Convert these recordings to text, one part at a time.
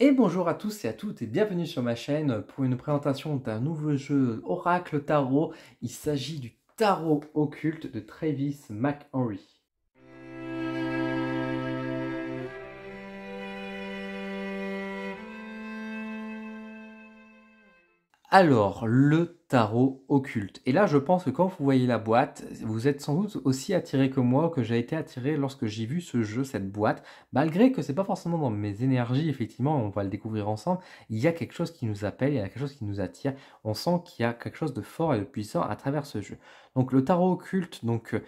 Et bonjour à tous et à toutes et bienvenue sur ma chaîne pour une présentation d'un nouveau jeu Oracle Tarot. Il s'agit du Tarot occulte de Travis McHenry. Alors, le tarot occulte. Et là, je pense que quand vous voyez la boîte, vous êtes sans doute aussi attiré que moi, que j'ai été attiré lorsque j'ai vu ce jeu, cette boîte. Malgré que c'est pas forcément dans mes énergies, effectivement, on va le découvrir ensemble, il y a quelque chose qui nous appelle, il y a quelque chose qui nous attire. On sent qu'il y a quelque chose de fort et de puissant à travers ce jeu. Donc, le tarot occulte, donc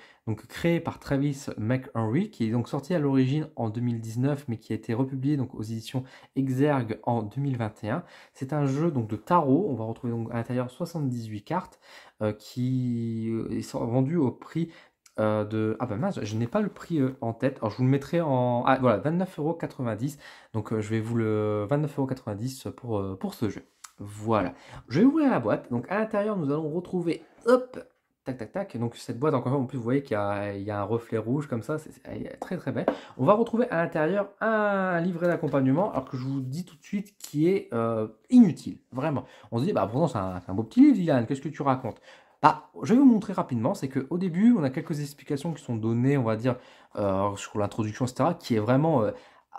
créé par Travis McHenry, qui est donc sorti à l'origine en 2019, mais qui a été republié donc aux éditions Exergue en 2021. C'est un jeu donc de tarot. On va retrouver donc à l'intérieur 78 cartes qui sont vendues au prix de... Ah bah mince, je n'ai pas le prix en tête. Alors je vous le mettrai en... Ah voilà, 29,90 €. Donc je vais vous le... 29,90 € pour ce jeu. Voilà. Je vais ouvrir la boîte. Donc à l'intérieur, nous allons retrouver... Hop, tac, tac, tac. Donc cette boîte, encore en plus, vous voyez qu'il y a un reflet rouge comme ça. Elle est très, très belle. On va retrouver à l'intérieur un livret d'accompagnement, alors que je vous dis tout de suite qui est inutile, vraiment. On se dit, bah pourtant c'est un beau petit livre, Dylan, qu'est-ce que tu racontes? Bah, je vais vous montrer rapidement, c'est qu'au début, on a quelques explications qui sont données, on va dire, sur l'introduction, etc., qui est vraiment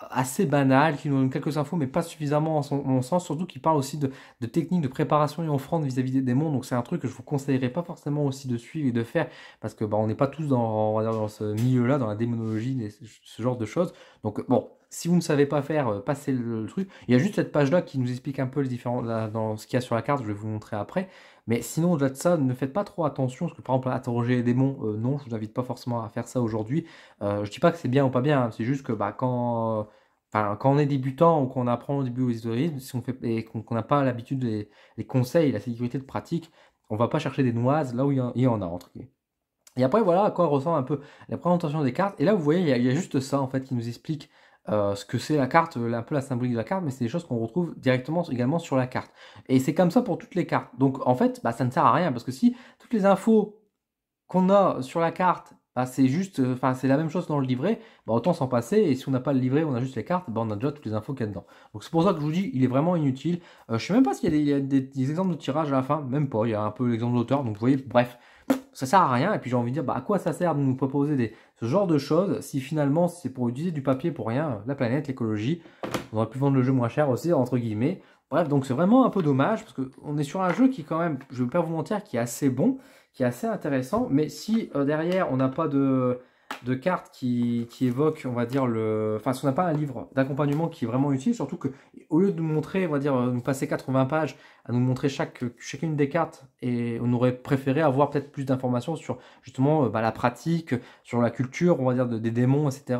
assez banal, qui nous donne quelques infos, mais pas suffisamment en mon sens, surtout qui parle aussi de techniques de préparation et offrande vis-à-vis des démons, donc c'est un truc que je vous conseillerais pas forcément aussi de suivre et de faire, parce que bah, on n'est pas tous dans, on va dire, dans ce milieu-là, dans la démonologie, ce genre de choses, donc bon, si vous ne savez pas faire, passez le truc. Il y a juste cette page-là qui nous explique un peu les différents, dans ce qu'il y a sur la carte, je vais vous montrer après. Mais sinon, au-delà de ça, ne faites pas trop attention, parce que par exemple, interroger les démons, non, je vous invite pas forcément à faire ça aujourd'hui. Je dis pas que c'est bien ou pas bien, hein, c'est juste que bah, quand on est débutant ou qu'on apprend au début au ésotérisme, si on fait, et qu'on n'a pas l'habitude des conseils, la sécurité de pratique, on va pas chercher des noises là où il y en a, entre guillemets. Et après, voilà à quoi ressemble un peu la présentation des cartes. Et là, vous voyez, il y a juste ça, en fait, qui nous explique ce que c'est la carte, un peu la symbolique de la carte, mais c'est des choses qu'on retrouve directement également sur la carte. Et c'est comme ça pour toutes les cartes. Donc, en fait, bah, ça ne sert à rien, parce que si toutes les infos qu'on a sur la carte, bah, c'est juste, enfin, c'est la même chose dans le livret, bah, autant s'en passer. Et si on n'a pas le livret, on a juste les cartes, bah, on a déjà toutes les infos qu'il y a dedans. Donc, c'est pour ça que je vous dis, il est vraiment inutile. Je sais même pas s'il y a des exemples de tirage à la fin, même pas. Il y a un peu l'exemple d'auteur, donc vous voyez, bref ça sert à rien. Et puis j'ai envie de dire, bah, à quoi ça sert de nous proposer ce genre de choses si finalement c'est pour utiliser du papier pour rien, la planète, l'écologie, on aurait pu vendre le jeu moins cher aussi, entre guillemets. Bref, donc c'est vraiment un peu dommage parce qu'on est sur un jeu qui quand même, je ne vais pas vous mentir, qui est assez bon, qui est assez intéressant, mais si derrière on n'a pas de cartes qui évoquent, on va dire, enfin si on n'a pas un livre d'accompagnement qui est vraiment utile, surtout que au lieu de nous montrer, on va dire, nous passer 80 pages à nous montrer chacune des cartes, et on aurait préféré avoir peut-être plus d'informations sur justement bah, la pratique, sur la culture, on va dire, des démons, etc.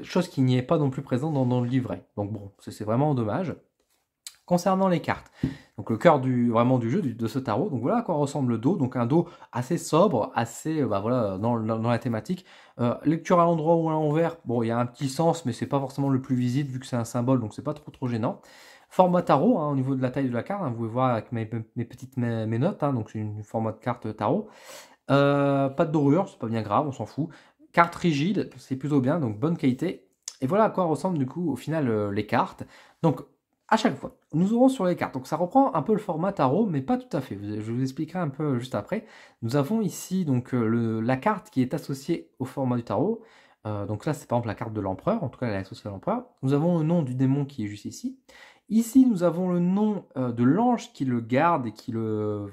Chose qui n'y est pas non plus présente dans le livret. Donc bon, c'est vraiment dommage. Concernant les cartes, donc le cœur vraiment du jeu, de ce tarot, donc voilà à quoi ressemble le dos, donc un dos assez sobre, assez bah voilà, dans la thématique. Lecture à l'endroit ou à l'envers, bon il y a un petit sens, mais c'est pas forcément le plus visible vu que c'est un symbole, donc c'est pas trop gênant. Format tarot, hein, au niveau de la taille de la carte, hein, vous pouvez voir avec mes petites mes notes, hein, donc c'est une format de carte tarot. Pas de dorure, c'est pas bien grave, on s'en fout. Carte rigide, c'est plutôt bien, donc bonne qualité. Et voilà à quoi ressemblent du coup au final les cartes. Donc à chaque fois, nous aurons sur les cartes, donc ça reprend un peu le format tarot, mais pas tout à fait. Je vous expliquerai un peu juste après. Nous avons ici donc la carte qui est associée au format du tarot. Donc là, c'est par exemple la carte de l'empereur, en tout cas elle est associée à l'empereur. Nous avons le nom du démon qui est juste ici. Ici, nous avons le nom de l'ange qui le garde et qui le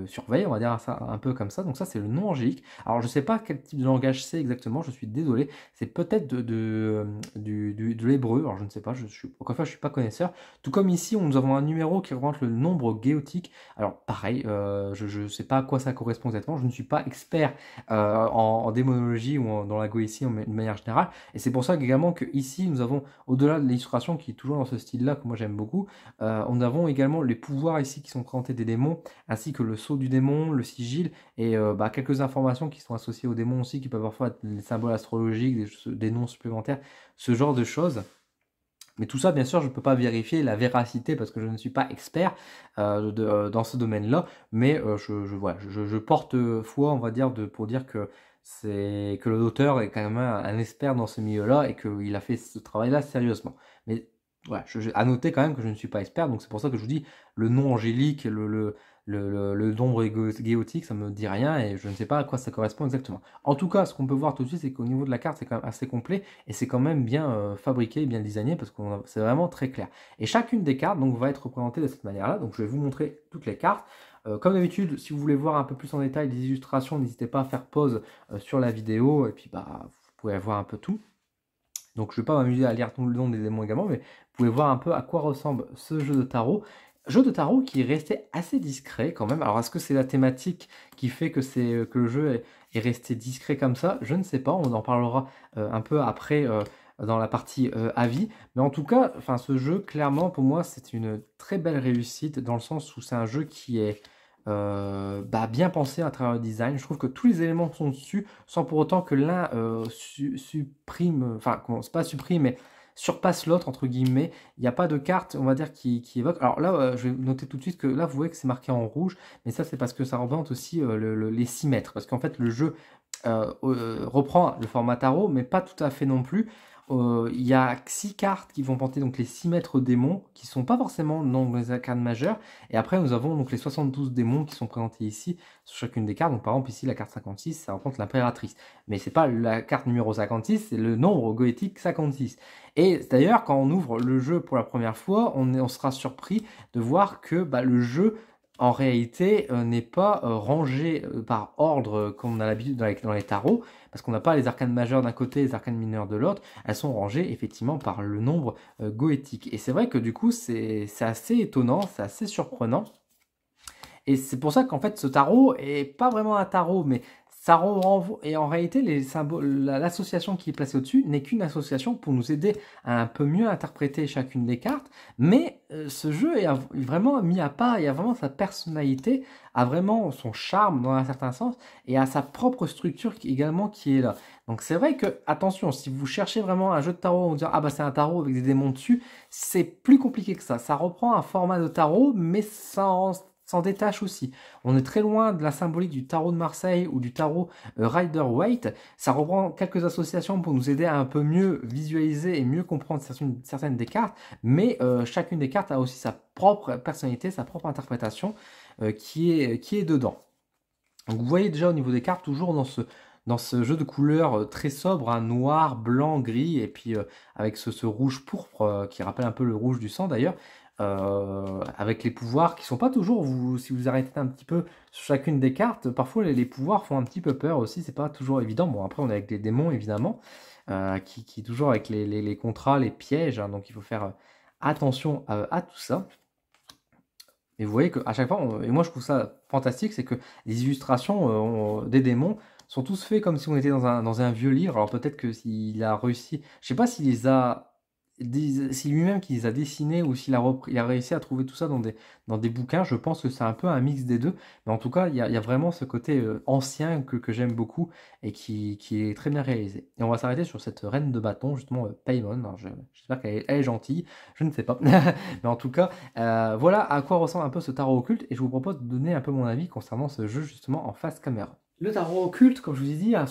surveille, on va dire ça un peu comme ça. Donc ça, c'est le nom angélique. Alors, je ne sais pas quel type de langage c'est exactement, je suis désolé. C'est peut-être de l'hébreu, alors je ne sais pas, encore une fois, je ne suis pas connaisseur. Tout comme ici, nous avons un numéro qui représente le nombre guéotique. Alors, pareil, je ne sais pas à quoi ça correspond exactement. Je ne suis pas expert en démonologie ou dans la goétie de manière générale. Et c'est pour ça également que ici, nous avons, au-delà de l'illustration qui est toujours dans ce style-là, que moi j'aime beaucoup, nous avons également les pouvoirs ici qui sont présentés des démons, ainsi que le sceau du démon, le sigil, et bah, quelques informations qui sont associées aux démons aussi, qui peuvent parfois être des symboles astrologiques, des noms supplémentaires, ce genre de choses. Mais tout ça, bien sûr, je ne peux pas vérifier la véracité parce que je ne suis pas expert dans ce domaine-là. Mais voilà, je porte foi, on va dire, pour dire que l'auteur est quand même un expert dans ce milieu-là et qu'il a fait ce travail-là sérieusement. Mais Voilà, à noter quand même que je ne suis pas expert, donc c'est pour ça que je vous dis le nom angélique, le nombre guéotique, ça me dit rien et je ne sais pas à quoi ça correspond exactement. En tout cas, ce qu'on peut voir tout de suite, c'est qu'au niveau de la carte, c'est quand même assez complet et c'est quand même bien fabriqué, bien designé parce que c'est vraiment très clair. Et chacune des cartes donc va être représentée de cette manière-là. Donc je vais vous montrer toutes les cartes. Comme d'habitude, si vous voulez voir un peu plus en détail les illustrations, n'hésitez pas à faire pause sur la vidéo et puis bah vous pouvez voir un peu tout. Donc je ne vais pas m'amuser à lire tout le nom des démons également, mais vous pouvez voir un peu à quoi ressemble ce jeu de tarot. Jeu de tarot qui est resté assez discret quand même. Alors est-ce que c'est la thématique qui fait que, que le jeu est resté discret comme ça? Je ne sais pas, on en parlera un peu après dans la partie avis. Mais en tout cas, ce jeu, clairement, pour moi, c'est une très belle réussite dans le sens où c'est un jeu qui est bien pensé à travers le design. Je trouve que tous les éléments sont dessus sans pour autant que l'un supprime, enfin, c'est pas supprime, mais surpasse l'autre, entre guillemets. Il n'y a pas de carte, on va dire, qui évoque. Alors là, je vais noter tout de suite que là, vous voyez que c'est marqué en rouge, mais ça, c'est parce que ça représente aussi les 6 mètres. Parce qu'en fait, le jeu reprend le format tarot, mais pas tout à fait non plus. Il y a 6 cartes qui vont porter donc les 6 maîtres démons, qui ne sont pas forcément dans les arcanes majeures. Et après, nous avons donc les 72 démons qui sont présentés ici, sur chacune des cartes. Donc par exemple, ici, la carte 56, ça représente l'impératrice. Mais c'est pas la carte numéro 56, c'est le nombre goétique 56. Et d'ailleurs, quand on ouvre le jeu pour la première fois, on sera surpris de voir que le jeu en réalité n'est pas rangé par ordre comme on a l'habitude dans les tarots, parce qu'on n'a pas les arcanes majeures d'un côté et les arcanes mineures de l'autre, elles sont rangées effectivement par le nombre goétique. Et c'est vrai que du coup c'est assez étonnant, c'est assez surprenant. Et c'est pour ça qu'en fait ce tarot est pas vraiment un tarot, mais ça renvoie. Et en réalité, les symboles, l'association qui est placée au-dessus n'est qu'une association pour nous aider à un peu mieux interpréter chacune des cartes. Mais ce jeu est vraiment mis à part, il a vraiment sa personnalité, a vraiment son charme dans un certain sens, et a sa propre structure également qui est là. Donc c'est vrai que, attention, si vous cherchez vraiment un jeu de tarot, on vous dire ah bah c'est un tarot avec des démons dessus, c'est plus compliqué que ça. Ça reprend un format de tarot, mais s'en détache aussi. On est très loin de la symbolique du tarot de Marseille ou du tarot Rider-Waite. Ça reprend quelques associations pour nous aider à un peu mieux visualiser et mieux comprendre certaines des cartes, mais chacune des cartes a aussi sa propre personnalité, sa propre interprétation qui est dedans. Donc vous voyez déjà au niveau des cartes, toujours dans ce jeu de couleurs très sobre, un noir, blanc, gris, et puis avec ce rouge pourpre qui rappelle un peu le rouge du sang d'ailleurs, avec les pouvoirs qui sont pas toujours, si vous arrêtez un petit peu sur chacune des cartes, parfois les pouvoirs font un petit peu peur aussi, c'est pas toujours évident. Bon, après on est avec des démons évidemment, qui toujours avec les contrats, les pièges, hein, donc il faut faire attention à tout ça. Et vous voyez qu'à chaque fois, et moi je trouve ça fantastique, c'est que les illustrations des démons sont tous faits comme si on était dans un vieux livre. Alors peut-être que s'il a réussi, je sais pas s'il les a, si lui-même qui les a dessinés ou s'il a, il a réussi à trouver tout ça dans des bouquins. Je pense que c'est un peu un mix des deux. Mais en tout cas, il y a vraiment ce côté ancien que j'aime beaucoup et qui est très bien réalisé. Et on va s'arrêter sur cette reine de bâton, justement, Paimon. Alors, j'espère qu'elle est gentille, je ne sais pas. Mais en tout cas, voilà à quoi ressemble un peu ce tarot occulte, et je vous propose de donner un peu mon avis concernant ce jeu justement en face caméra. Le tarot occulte, comme je vous ai dit, a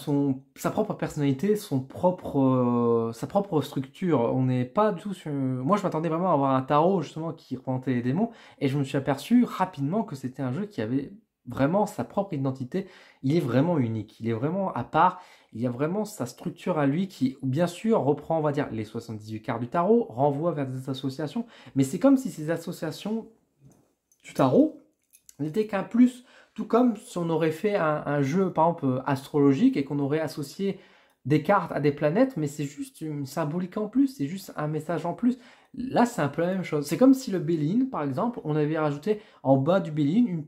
sa propre personnalité, sa propre structure. On n'est pas du tout sur... Moi, je m'attendais vraiment à avoir un tarot justement qui représentait les démons, et je me suis aperçu rapidement que c'était un jeu qui avait vraiment sa propre identité. Il est vraiment unique, il est vraiment à part. Il y a vraiment sa structure à lui qui, bien sûr, reprend, on va dire, les 78 cartes du tarot, renvoie vers des associations, mais c'est comme si ces associations du tarot n'étaient qu'un plus, tout comme si on aurait fait un jeu, par exemple, astrologique et qu'on aurait associé des cartes à des planètes, mais c'est juste une symbolique en plus, c'est juste un message en plus. Là, c'est un peu la même chose. C'est comme si le Béline, par exemple, on avait rajouté en bas du Béline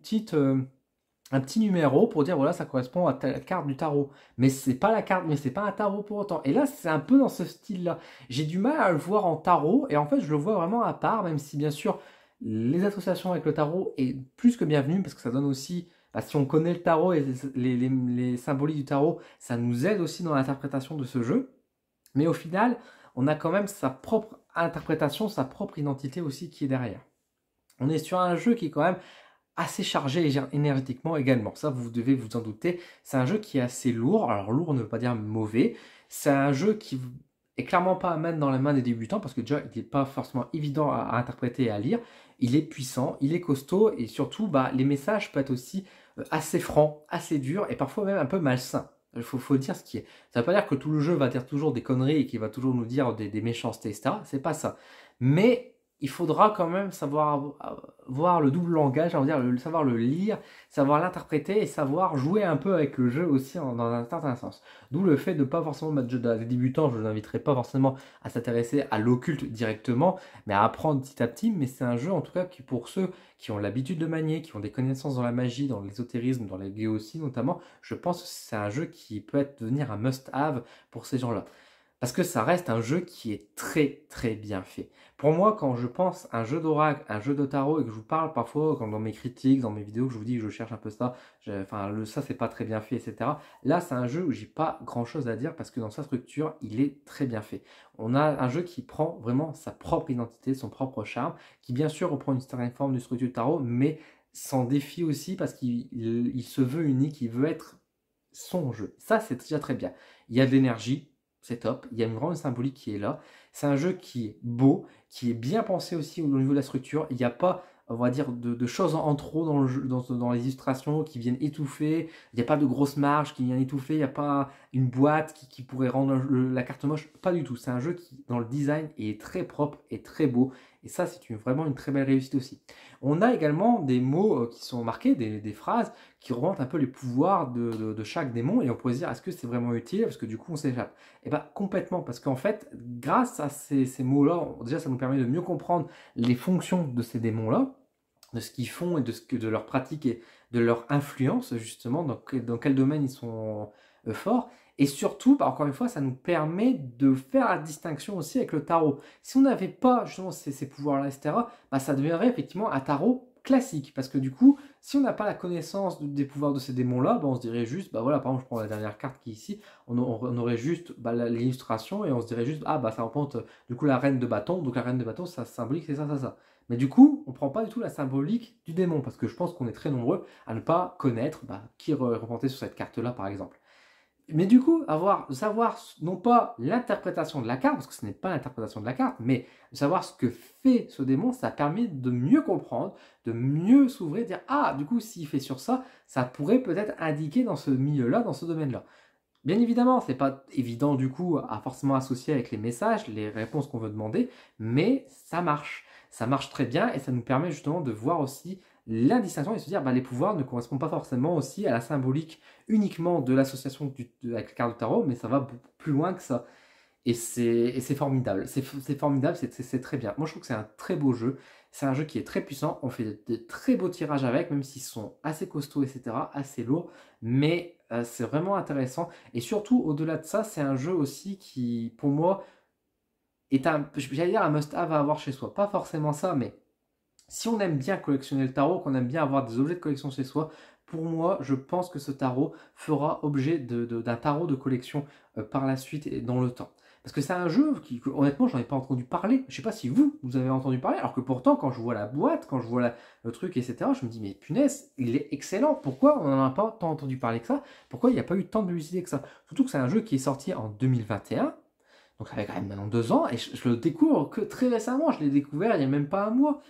un petit numéro pour dire voilà, ça correspond à telle carte du tarot. Mais c'est pas la carte, mais c'est pas un tarot pour autant. Et là, c'est un peu dans ce style-là. J'ai du mal à le voir en tarot, et en fait, je le vois vraiment à part, même si bien sûr, les associations avec le tarot est plus que bienvenue, parce que ça donne aussi, si on connaît le tarot et les symboliques du tarot, ça nous aide aussi dans l'interprétation de ce jeu. Mais au final, on a quand même sa propre interprétation, sa propre identité aussi qui est derrière. On est sur un jeu qui est quand même assez chargé énergétiquement également. Ça, vous devez vous en douter. C'est un jeu qui est assez lourd. Alors, lourd ne veut pas dire mauvais. C'est un jeu qui est clairement pas à mettre dans les mains des débutants parce que déjà, il n'est pas forcément évident à interpréter et à lire. Il est puissant, il est costaud et surtout, bah, les messages peuvent être aussi assez francs, assez durs et parfois même un peu malsains. Faut dire ce qui est. Ça veut pas dire que tout le jeu va dire toujours des conneries et qu'il va toujours nous dire des méchancetés, etc. C'est pas ça. Mais il faudra quand même savoir voir le double langage, on va dire, savoir le lire, savoir l'interpréter et savoir jouer un peu avec le jeu aussi dans un certain sens. D'où le fait de ne pas forcément mettre jeu des débutants, je ne l'inviterai pas forcément à s'intéresser à l'occulte directement, mais à apprendre petit à petit. Mais c'est un jeu en tout cas qui, pour ceux qui ont l'habitude de manier, qui ont des connaissances dans la magie, dans l'ésotérisme, dans les lieux aussi notamment, je pense que c'est un jeu qui peut devenir un must-have pour ces gens-là. Parce que ça reste un jeu qui est très très bien fait. Pour moi, quand je pense à un jeu d'oracle, un jeu de tarot, et que je vous parle parfois, quand dans mes critiques, dans mes vidéos, que je vous dis que je cherche un peu ça, enfin ça c'est pas très bien fait, etc. Là, c'est un jeu où j'ai pas grand chose à dire parce que dans sa structure, il est très bien fait. On a un jeu qui prend vraiment sa propre identité, son propre charme, qui bien sûr reprend une certaine forme de structure de tarot, mais s'en défie aussi parce qu'il se veut unique, il veut être son jeu. Ça, c'est déjà très bien. Il y a de l'énergie, c'est top. Il y a une grande symbolique qui est là. C'est un jeu qui est beau, qui est bien pensé aussi au niveau de la structure. Il n'y a pas, on va dire, de choses en trop dans le jeu, dans les illustrations qui viennent étouffer. Il n'y a pas de grosses marges qui viennent étouffer. Il n'y a pas une boîte qui pourrait rendre la carte moche. Pas du tout. C'est un jeu qui, dans le design, est très propre et très beau. Et ça, c'est vraiment une très belle réussite aussi. On a également des mots qui sont marqués, des phrases qui remontent un peu les pouvoirs de chaque démon. Et on pourrait se dire, est-ce que c'est vraiment utile? Parce que du coup, on s'échappe. Et bien, complètement. Parce qu'en fait, grâce à ces mots-là, déjà, ça nous permet de mieux comprendre les fonctions de ces démons-là, de ce qu'ils font et de leur pratique et de leur influence, justement, dans quel domaine ils sont forts. Et surtout, bah, encore une fois, ça nous permet de faire la distinction aussi avec le tarot. Si on n'avait pas justement ces pouvoirs-là, etc., bah, ça deviendrait effectivement un tarot classique. Parce que du coup, si on n'a pas la connaissance des pouvoirs de ces démons-là, bah, on se dirait juste, bah voilà, par exemple, je prends la dernière carte qui est ici, on aurait juste bah, l'illustration et on se dirait juste, ah bah ça représente du coup la reine de bâton, donc la reine de bâton, ça symbolique, c'est ça, ça, ça. Mais du coup, on ne prend pas du tout la symbolique du démon, parce que je pense qu'on est très nombreux à ne pas connaître qui est représenté sur cette carte-là, par exemple. Mais du coup, savoir non pas l'interprétation de la carte, parce que ce n'est pas l'interprétation de la carte, mais savoir ce que fait ce démon, ça permet de mieux comprendre, de mieux s'ouvrir, dire ah, du coup, s'il fait sur ça, ça pourrait peut-être indiquer dans ce milieu-là, dans ce domaine-là. Bien évidemment, c'est pas évident du coup à forcément associer avec les messages, les réponses qu'on veut demander, mais ça marche. Ça marche très bien et ça nous permet justement de voir aussi la distinction et se dire bah, les pouvoirs ne correspondent pas forcément aussi à la symbolique uniquement de l'association avec la carte de tarot, mais ça va beaucoup plus loin que ça. Et c'est formidable, c'est formidable, c'est très bien. Moi je trouve que c'est un très beau jeu, c'est un jeu qui est très puissant, on fait de très beaux tirages avec, même s'ils sont assez costauds, etc., assez lourds, mais c'est vraiment intéressant. Et surtout, au-delà de ça, c'est un jeu aussi qui, pour moi, est j'allais dire un must-have à avoir chez soi. Pas forcément ça, mais si on aime bien collectionner le tarot, qu'on aime bien avoir des objets de collection chez soi, pour moi, je pense que ce tarot fera objet d'un tarot de collection par la suite et dans le temps. Parce que c'est un jeu qui, honnêtement, j'en ai pas entendu parler. Je sais pas si vous avez entendu parler, alors que pourtant, quand je vois la boîte, quand je vois le truc, etc., je me dis, mais punaise, il est excellent. Pourquoi on n'en a pas tant entendu parler que ça? Pourquoi il n'y a pas eu tant de publicité que ça? Surtout que c'est un jeu qui est sorti en 2021. Donc ça fait quand même maintenant 2 ans, et je le découvre que très récemment. Je l'ai découvert il n'y a même pas un mois.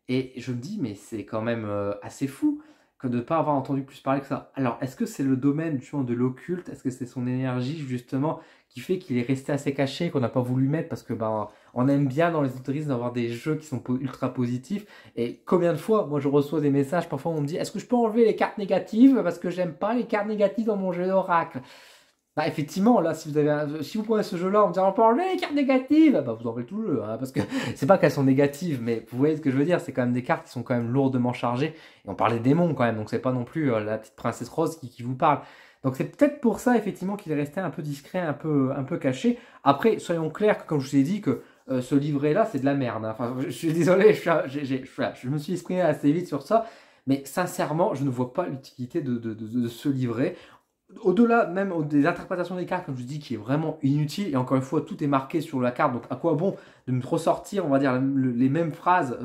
Et je me dis, mais c'est quand même assez fou que de ne pas avoir entendu plus parler que ça. Alors, est-ce que c'est le domaine justement de l'occulte? Est-ce que c'est son énergie justement qui fait qu'il est resté assez caché, qu'on n'a pas voulu mettre parce que ben, on aime bien dans les autorismes d'avoir des jeux qui sont ultra positifs. Et combien de fois, moi je reçois des messages, parfois on me dit, est-ce que je peux enlever les cartes négatives parce que j'aime pas les cartes négatives dans mon jeu d'oracle? Bah effectivement, là, si vous prenez ce jeu-là en me disant on peut enlever les cartes négatives, bah vous enlevez tout le jeu, hein, parce que c'est pas qu'elles sont négatives, mais vous voyez ce que je veux dire, c'est quand même des cartes qui sont quand même lourdement chargées, et on parle des démons quand même, donc c'est pas non plus la petite princesse rose qui vous parle. Donc c'est peut-être pour ça effectivement qu'il est resté un peu discret, un peu caché. Après, soyons clairs, que, comme je vous ai dit, que ce livret-là, c'est de la merde. Hein. Enfin, je suis désolé, je me suis exprimé assez vite sur ça, mais sincèrement, je ne vois pas l'utilité de ce livret. Au-delà même des interprétations des cartes, comme je dis, qui est vraiment inutile, et encore une fois, tout est marqué sur la carte, donc à quoi bon de me ressortir, on va dire, les mêmes phrases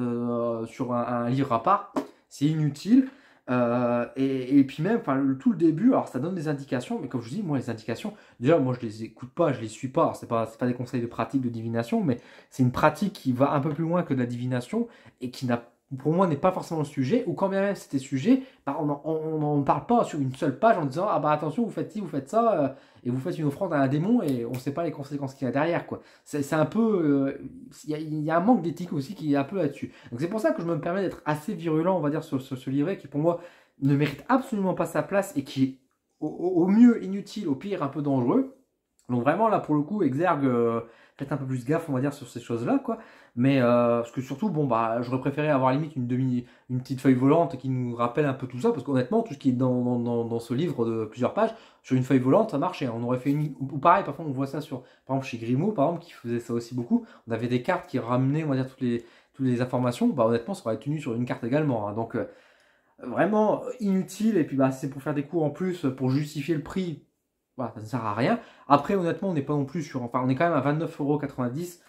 sur un livre à part, c'est inutile. Et puis même, enfin, tout le début, alors ça donne des indications, mais comme je vous dis, moi les indications, déjà moi je les écoute pas, je les suis pas. Alors, c'est pas des conseils de pratique de divination, mais c'est une pratique qui va un peu plus loin que de la divination et qui n'a, pour moi, n'est pas forcément le sujet. Ou quand bien même c'était sujet, bah, on n'en parle pas sur une seule page en disant ah bah attention, vous faites ci, vous faites ça, et vous faites une offrande à un démon et on ne sait pas les conséquences qu'il y a derrière, quoi. C'est un peu, il y a un manque d'éthique aussi qui est un peu là-dessus. Donc c'est pour ça que je me permets d'être assez virulent, on va dire, sur ce livret qui pour moi ne mérite absolument pas sa place et qui est au mieux inutile, au pire un peu dangereux. Donc vraiment là pour le coup, Exergue, faites un peu plus gaffe, on va dire, sur ces choses-là, quoi. Mais parce que surtout, bon bah, j'aurais préféré avoir limite une petite feuille volante qui nous rappelle un peu tout ça, parce qu'honnêtement, tout ce qui est dans ce livre de plusieurs pages, sur une feuille volante, ça marchait. On aurait fait ou pareil, parfois on voit ça sur, par exemple chez Grimaud, par exemple, qui faisait ça aussi beaucoup. On avait des cartes qui ramenaient, on va dire, toutes les informations. Bah honnêtement, ça aurait tenu sur une carte également, hein. Donc vraiment inutile. Et puis bah, c'est pour faire des cours en plus, pour justifier le prix. Voilà, ça ne sert à rien. Après, honnêtement, on n'est pas non plus sur. Enfin, on est quand même à 29,90 €.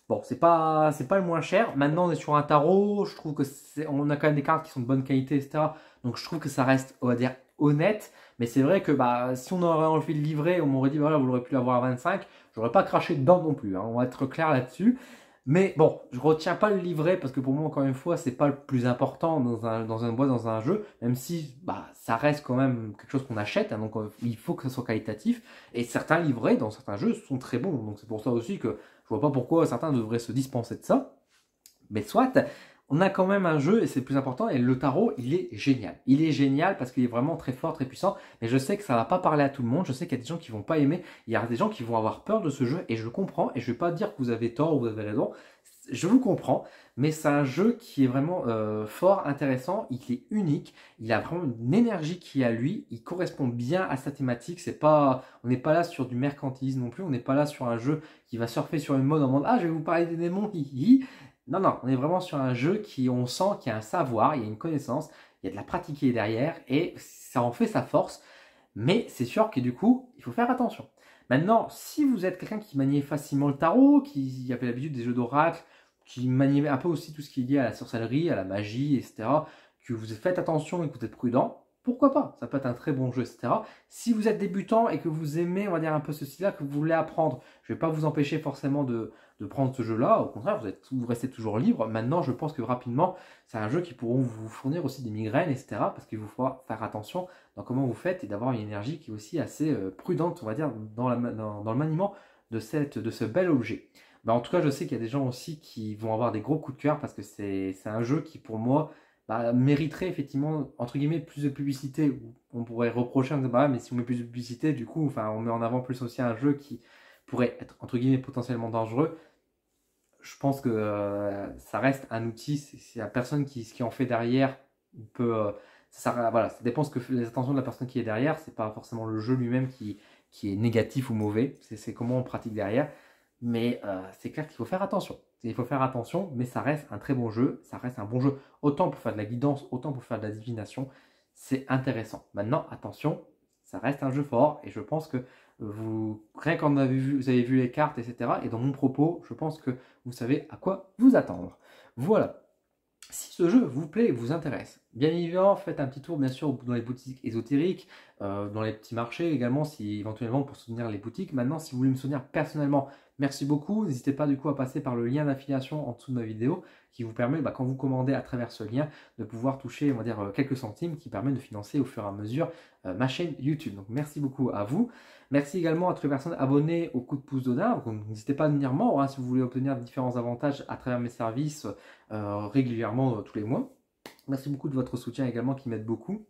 Bon, c'est pas le moins cher. Maintenant, on est sur un tarot. Je trouve que on a quand même des cartes qui sont de bonne qualité, etc. Donc, je trouve que ça reste, on va dire, honnête. Mais c'est vrai que bah, si on aurait enlevé le livret, on m'aurait dit, voilà, vous l'aurez pu l'avoir à 25. J'aurais pas craché dedans non plus, hein. On va être clair là-dessus. Mais bon, je retiens pas le livret parce que pour moi, encore une fois, c'est pas le plus important dans un boîte, dans un jeu, même si bah, ça reste quand même quelque chose qu'on achète, hein. Donc il faut que ça soit qualitatif. Et certains livrets dans certains jeux sont très bons. Donc c'est pour ça aussi que je vois pas pourquoi certains devraient se dispenser de ça. Mais soit, on a quand même un jeu et c'est le plus important. Et le tarot, il est génial. Il est génial parce qu'il est vraiment très fort, très puissant. Mais je sais que ça va pas parler à tout le monde. Je sais qu'il y a des gens qui vont pas aimer. Il y a des gens qui vont avoir peur de ce jeu et je le comprends. Et je vais pas dire que vous avez tort ou vous avez raison. Je vous comprends, mais c'est un jeu qui est vraiment fort, intéressant, il est unique, il a vraiment une énergie qui est à lui, il correspond bien à sa thématique, c'est pas, on n'est pas là sur du mercantilisme non plus, on n'est pas là sur un jeu qui va surfer sur une mode en mode ah je vais vous parler des démons, hi, hi, hi. Non, non, on est vraiment sur un jeu qui, on sent qu'il y a un savoir, il y a une connaissance, il y a de la pratique qui est derrière, et ça en fait sa force, mais c'est sûr que du coup, il faut faire attention. Maintenant, si vous êtes quelqu'un qui maniait facilement le tarot, qui avait l'habitude des jeux d'oracle, qui maniait un peu aussi tout ce qui est lié à la sorcellerie, à la magie, etc., que vous faites attention et que vous êtes prudent, pourquoi pas? Ça peut être un très bon jeu, etc. Si vous êtes débutant et que vous aimez, on va dire, un peu ce style-là, que vous voulez apprendre, je ne vais pas vous empêcher forcément de prendre ce jeu-là. Au contraire, vous restez toujours libre. Maintenant, je pense que rapidement, c'est un jeu qui pourra vous fournir aussi des migraines, etc. Parce qu'il vous faudra faire attention dans comment vous faites et d'avoir une énergie qui est aussi assez prudente, on va dire, dans le maniement de ce bel objet. Bah, en tout cas, je sais qu'il y a des gens aussi qui vont avoir des gros coups de cœur parce que c'est un jeu qui, pour moi, bah, mériterait effectivement, entre guillemets, plus de publicité. On pourrait reprocher en disant, bah, mais si on met plus de publicité, du coup, enfin, on met en avant plus aussi un jeu qui pourrait être, entre guillemets, potentiellement dangereux. Je pense que ça reste un outil. C'est la personne ce qui en fait derrière peut. Voilà, ça dépend les intentions de la personne qui est derrière. C'est pas forcément le jeu lui-même qui est négatif ou mauvais. C'est comment on pratique derrière. Mais c'est clair qu'il faut faire attention. Il faut faire attention, mais ça reste un très bon jeu. Ça reste un bon jeu, autant pour faire de la guidance, autant pour faire de la divination. C'est intéressant. Maintenant, attention, ça reste un jeu fort. Et je pense que rien qu'en vous avez vu les cartes, etc. Et dans mon propos, je pense que vous savez à quoi vous attendre. Voilà. Si ce jeu vous plaît et vous intéresse, bien évidemment, faites un petit tour bien sûr dans les boutiques ésotériques, dans les petits marchés également, si éventuellement pour soutenir les boutiques. Maintenant, si vous voulez me soutenir personnellement, merci beaucoup. N'hésitez pas du coup à passer par le lien d'affiliation en dessous de ma vidéo qui vous permet, quand vous commandez à travers ce lien, de pouvoir toucher, on va dire, quelques centimes qui permet de financer au fur et à mesure ma chaîne YouTube. Donc merci beaucoup à vous. Merci également à toutes les personnes abonnées au coup de pouce d'Odin. Donc n'hésitez pas à devenir membre si vous voulez obtenir différents avantages à travers mes services régulièrement tous les mois. Merci beaucoup de votre soutien également qui m'aide beaucoup.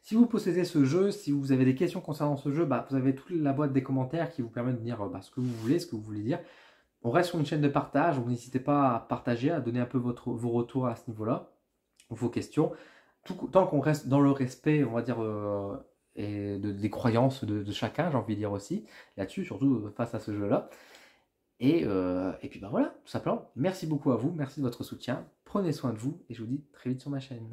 Si vous possédez ce jeu, si vous avez des questions concernant ce jeu, vous avez toute la boîte des commentaires qui vous permet de dire ce que vous voulez, ce que vous voulez dire. On reste sur une chaîne de partage, donc n'hésitez pas à partager, à donner un peu vos retours à ce niveau-là, vos questions. Tant qu'on reste dans le respect, on va dire, et des croyances de chacun, j'ai envie de dire aussi, là-dessus, surtout face à ce jeu-là. Et puis voilà, tout simplement, merci beaucoup à vous, merci de votre soutien, prenez soin de vous, et je vous dis très vite sur ma chaîne.